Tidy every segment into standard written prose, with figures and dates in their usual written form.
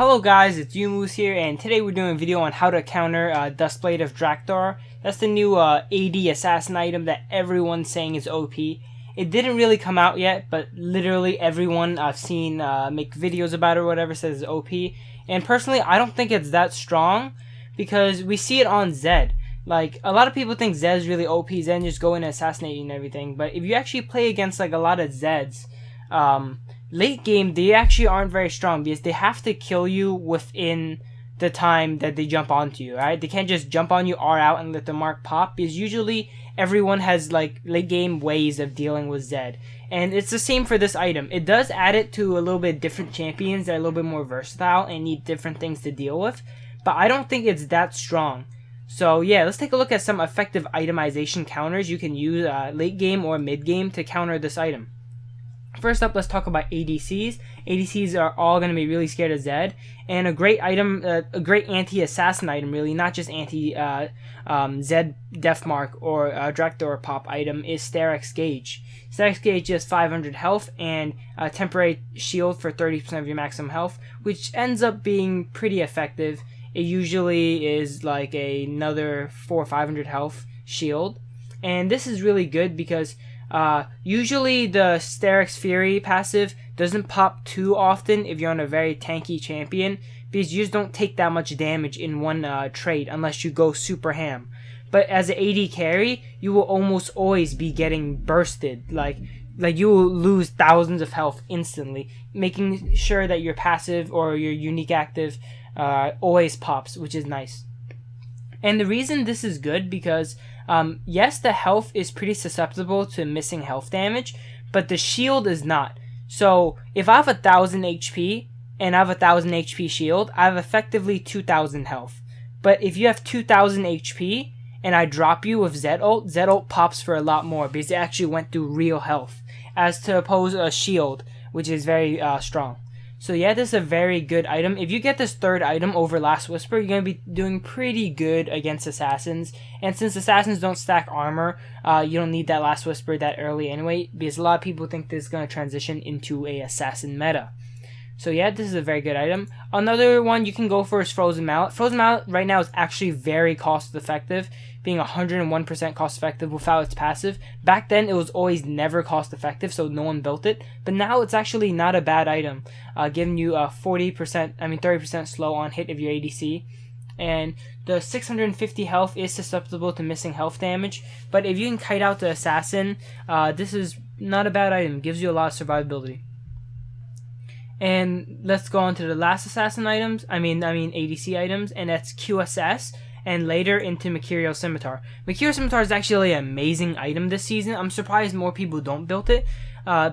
Hello guys, it's Youmuus here, and today we're doing a video on how to counter Duskblade of Draktharr. That's the new AD assassin item that everyone's saying is OP. It didn't really come out yet, but literally everyone I've seen make videos about it or whatever says it's OP. And personally, I don't think it's that strong because we see it on Zed. Like, a lot of people think Zed's really OP, Zed just go in assassinating and everything. But if you actually play against like a lot of Zeds, late game, they actually aren't very strong because they have to kill you within the time that they jump onto you, right? They can't just jump on you or out and let the mark pop because usually everyone has like late game ways of dealing with Zed. And it's the same for this item. It does add it to a little bit different champions that are a little bit more versatile and need different things to deal with. But I don't think it's that strong. So yeah, let's take a look at some effective itemization counters you can use late game or mid game to counter this item. First up, let's talk about ADCs. ADCs are all going to be really scared of Zed, and a great item, a great anti-assassin item, really, not just anti-Zed Deathmark or Draktharr pop item, is Sterak's Gauge. Sterak's Gauge has 500 health and a temporary shield for 30% of your maximum health, which ends up being pretty effective. It usually is like another 400 or 500 health shield, and this is really good because usually the Sterak's Fury passive doesn't pop too often if you're on a very tanky champion because you just don't take that much damage in one trade unless you go super ham. But as an AD carry, you will almost always be getting bursted. Like you will lose thousands of health instantly, making sure that your passive or your unique active always pops, which is nice. And the reason this is good because yes, the health is pretty susceptible to missing health damage, but the shield is not. So if I have 1000 HP and I have 1000 HP shield, I have effectively 2000 health. But if you have 2000 HP and I drop you with Zed ult pops for a lot more because it actually went through real health, as to oppose a shield, which is very strong. So yeah, this is a very good item. If you get this third item over Last Whisper, you're going to be doing pretty good against assassins. And since assassins don't stack armor, you don't need that Last Whisper that early anyway, because a lot of people think this is going to transition into a assassin meta. So yeah, this is a very good item. Another one you can go for is Frozen Mallet. Frozen Mallet right now is actually very cost effective, being 101% cost effective without its passive. Back then it was always never cost effective, so no one built it. But now it's actually not a bad item, giving you a 30% slow on hit of your ADC. And the 650 health is susceptible to missing health damage. But if you can kite out the assassin, this is not a bad item. It gives you a lot of survivability. And let's go on to the last assassin items. I mean ADC items, and that's QSS, and later into Mercurial Scimitar. Mercurial Scimitar is actually an amazing item this season. I'm surprised more people don't build it,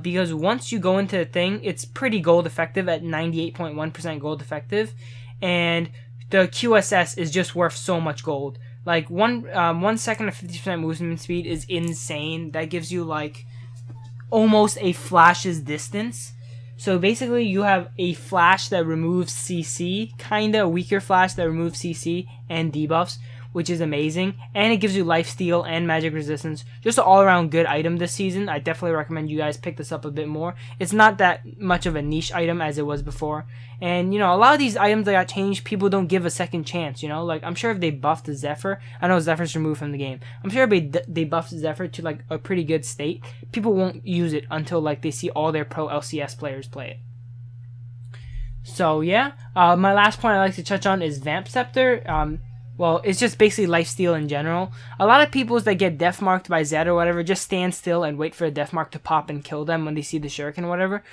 because once you go into the thing, it's pretty gold effective at 98.1% gold effective, and the QSS is just worth so much gold. Like 1 second of 50% movement speed is insane. That gives you like almost a flash's distance. So basically you have a flash that removes CC, kinda weaker flash that removes CC and debuffs, which is amazing. And it gives you lifesteal and magic resistance. Just an all around good item this season. I definitely recommend you guys pick this up a bit more. It's not that much of a niche item as it was before. And you know, a lot of these items that got changed, people don't give a second chance, you know? Like, I'm sure if they buffed the Zephyr, I know Zephyr's removed from the game. I'm sure if they buffed Zephyr to like a pretty good state, people won't use it until like they see all their pro LCS players play it. So yeah, my last point I like to touch on is Vamp Scepter. Well, it's just basically lifesteal in general. A lot of people that get death marked by Zed or whatever just stand still and wait for a death mark to pop and kill them when they see the shuriken or whatever.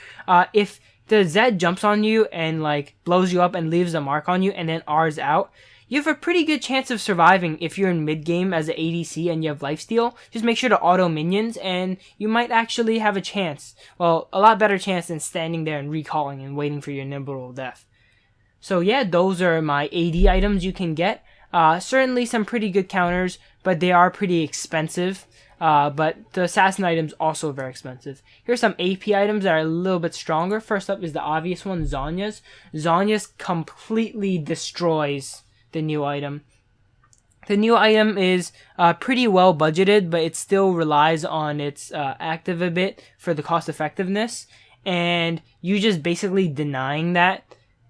If the Zed jumps on you and like blows you up and leaves a mark on you and then R's out, you have a pretty good chance of surviving if you're in mid game as an ADC and you have lifesteal. Just make sure to auto minions and you might actually have a chance. Well, a lot better chance than standing there and recalling and waiting for your inevitable death. So yeah, those are my AD items you can get. Certainly some pretty good counters, but they are pretty expensive. But the assassin items also very expensive. Here's some AP items that are a little bit stronger. First up is the obvious one, Zhonya's. Zhonya's completely destroys the new item. The new item is pretty well budgeted, but it still relies on its active a bit for the cost effectiveness. And you just basically denying that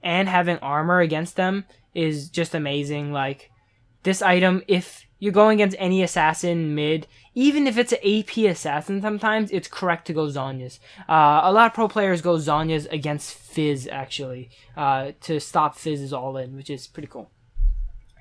and having armor against them is just amazing. Like, this item, if you're going against any assassin mid, even if it's an AP assassin sometimes, it's correct to go Zhonya's. A lot of pro players go Zhonya's against Fizz, actually, to stop Fizz's all-in, which is pretty cool.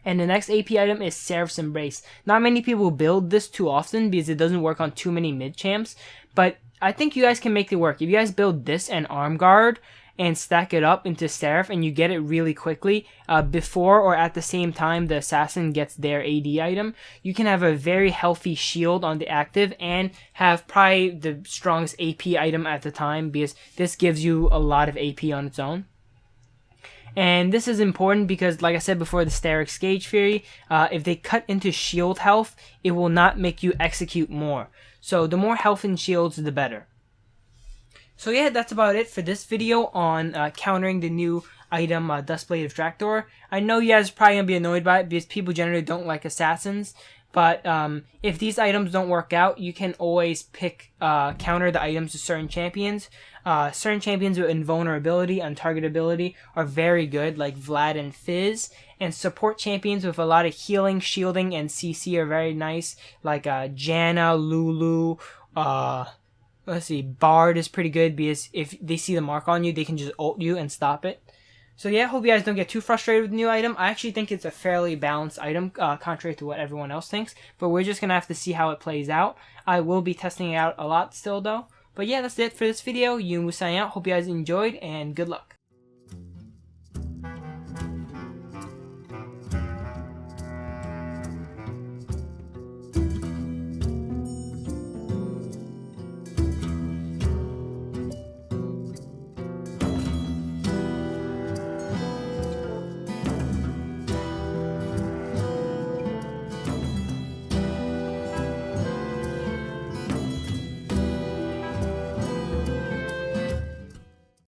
And the next AP item is Seraph's Embrace. Not many people build this too often because it doesn't work on too many mid champs, but I think you guys can make it work. If you guys build this and Arm Guard and stack it up into Seraph and you get it really quickly before or at the same time the assassin gets their AD item, you can have a very healthy shield on the active and have probably the strongest AP item at the time, because this gives you a lot of AP on its own. And this is important because, like I said before, the Steric's Gauge Fury, if they cut into shield health, it will not make you execute more. So the more health and shields, the better. So yeah, that's about it for this video on countering the new item, Duskblade of Draktharr. I know you guys are probably going to be annoyed by it because people generally don't like assassins. But if these items don't work out, you can always pick counter the items to certain champions. Certain champions with invulnerability, untargetability are very good, like Vlad and Fizz. And support champions with a lot of healing, shielding, and CC are very nice, like Janna, Lulu. Let's see, Bard is pretty good because if they see the mark on you, they can just ult you and stop it. So yeah, hope you guys don't get too frustrated with the new item. I actually think it's a fairly balanced item, contrary to what everyone else thinks. But we're just going to have to see how it plays out. I will be testing it out a lot still, though. But yeah, that's it for this video. Youmuus signing out. Hope you guys enjoyed, and good luck.